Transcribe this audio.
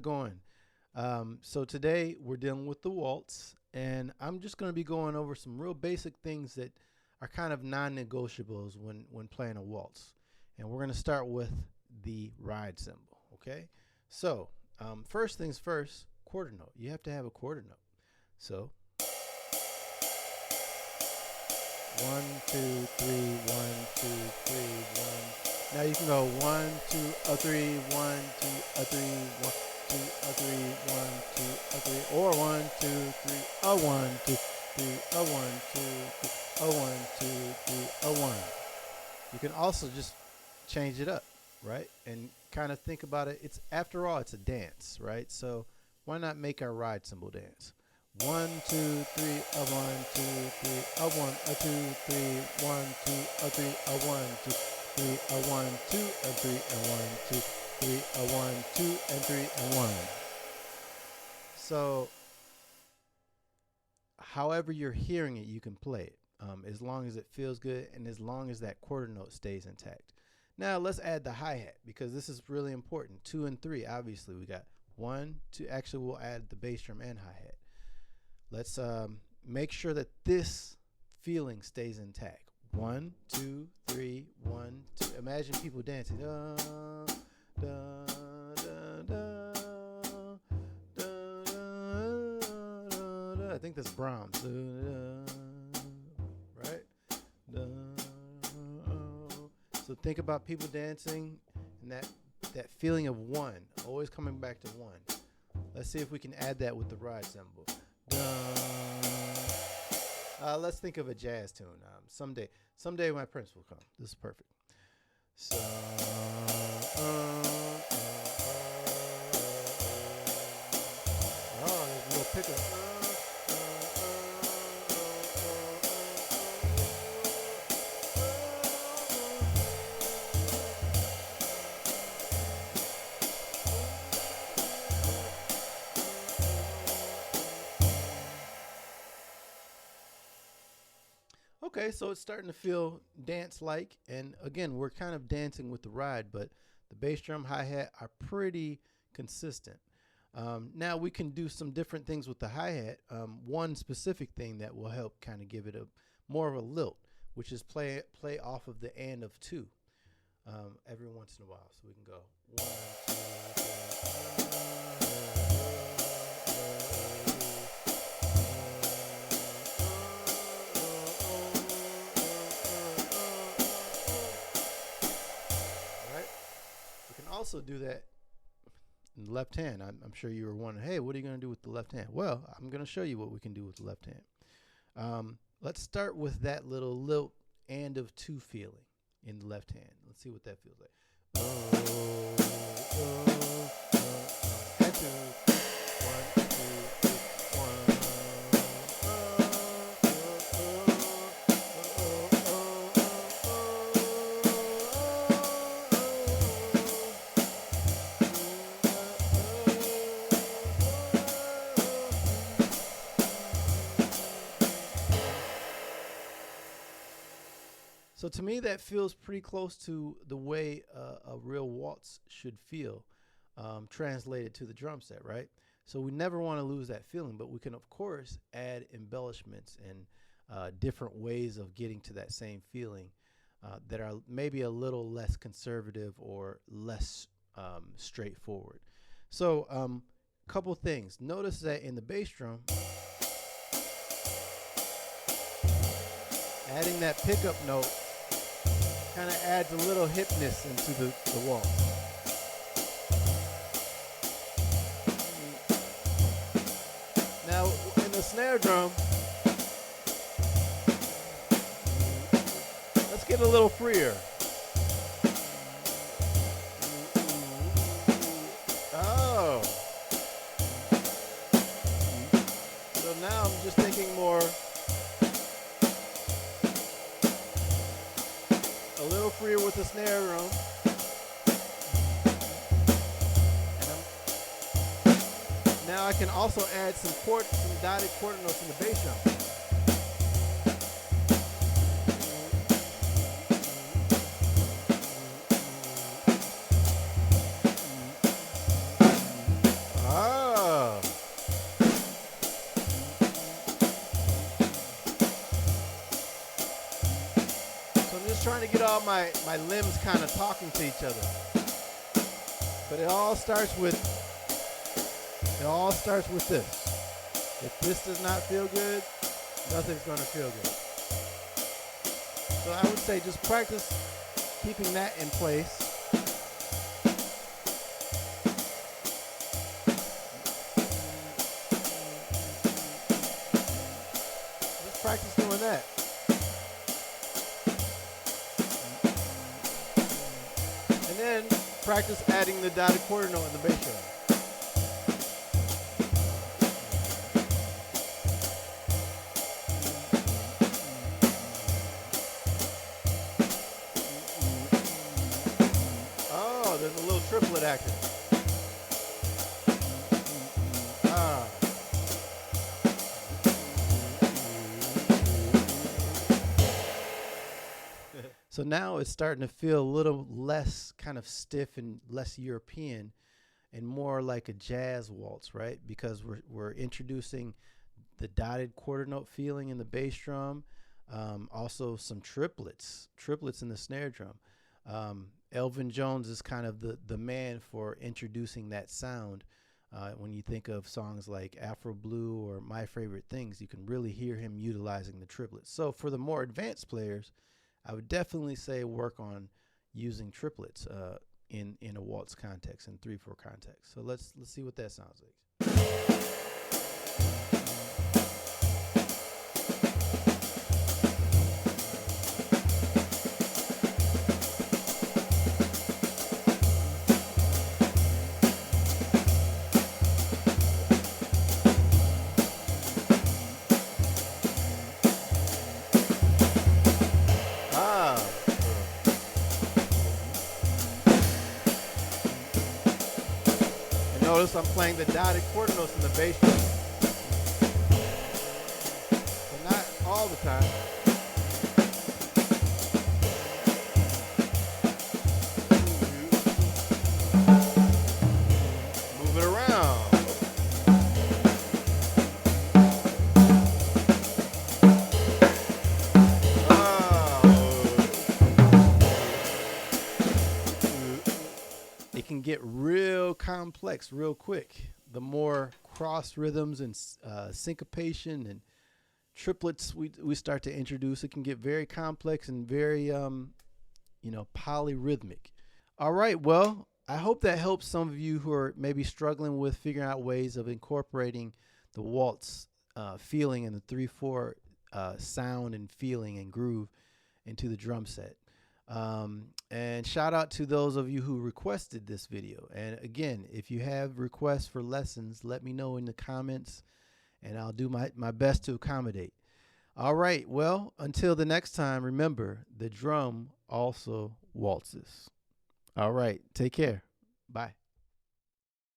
going? So today we're dealing with the waltz, and I'm just going to be going over some real basic things that are kind of non-negotiables when playing a waltz. And we're going to start with the ride cymbal, okay? So first things first, quarter note. You have to have a quarter note. So 1, 2, 3, 1, 2, 3, 1. Now you can go 1, 2, 3, 1, 2, 3, 1, 2, 3, 1, 2, 3, or 1, 2, 3, 1, 2, 3, 1, 2, 3, 1, 2, 3, 1. You can also just change it up, right? And kind of think about it. It's, after all, it's a dance, right? So why not make our ride cymbal dance? 1, 2, 3, 1, 2, 3, 1, 2, 3, 1, 2, 3, 1, 2, 3, 1, 2, 3, 1, 2, 3, 1, 2, 3, 1. So, however you're hearing it, you can play it, as long as it feels good and as long as that quarter note stays intact. Now let's add the hi-hat, because this is really important. 2 and 3, obviously we got 1, 2. Actually, we'll add the bass drum and hi-hat. Let's make sure that this feeling stays intact. 1, 2, 3, 1, 2. Imagine people dancing. Da, da, da, da, da, da, da. I think that's Brahms. Da, da, right? Da, so think about people dancing and that feeling of 1, always coming back to 1. Let's see if we can add that with the ride cymbal. Let's think of a jazz tune. Someday my prince will come. This is perfect. So, there's a little pickup. Okay, so it's starting to feel dance-like, and again, we're kind of dancing with the ride, but the bass drum, hi-hat are pretty consistent. Now we can do some different things with the hi-hat. One specific thing that will help kind of give it a more of a lilt, which is play off of the and of 2 every once in a while. So we can go 1, 2, 3. Also do that in the left hand. I'm sure you were wondering, hey, what are you going to do with the left hand? Well, I'm going to show you what we can do with the left hand. Let's start with that little lilt and of 2 feeling in the left hand. Let's see what that feels like. And 2, 1, 2, 1. So to me, that feels pretty close to the way a real waltz should feel, translated to the drum set, right? So we never want to lose that feeling, but we can, of course, add embellishments and different ways of getting to that same feeling that are maybe a little less conservative or less straightforward. So couple things. Notice that in the bass drum, adding that pickup note kind of adds a little hipness into the waltz. Now, in the snare drum, let's get a little freer. Oh. So now I'm just thinking more. A little freer with the snare drum. And now I can also add some dotted quarter notes in the bass drum. trying to get all my limbs kind of talking to each other. But it all starts with this. If this does not feel good, nothing's going to feel good. So I would say just practice keeping that in place. Just practice doing that. And then practice adding the dotted quarter note in the bass drum. Oh, there's a little triplet action. So now it's starting to feel a little less kind of stiff and less European and more like a jazz waltz, right? Because we're introducing the dotted quarter note feeling in the bass drum, also some triplets in the snare drum. Elvin Jones is kind of the man for introducing that sound. When you think of songs like Afro Blue or My Favorite Things, you can really hear him utilizing the triplets. So for the more advanced players, I would definitely say work on using triplets in a waltz context, in 3/4 context. So let's see what that sounds like. Notice I'm playing the dotted quarter notes in the bass drum, but not all the time. Move it around. It can get real complex real quick. The more cross rhythms and syncopation and triplets we start to introduce, it can get very complex and very polyrhythmic. All right, well, I hope that helps some of you who are maybe struggling with figuring out ways of incorporating the waltz feeling and the 3/4 sound and feeling and groove into the drum set. And shout out to those of you who requested this video. And again, if you have requests for lessons, let me know in the comments and I'll do my best to accommodate. All right, well, until the next time, remember, the drum also waltzes. All right, take care. Bye.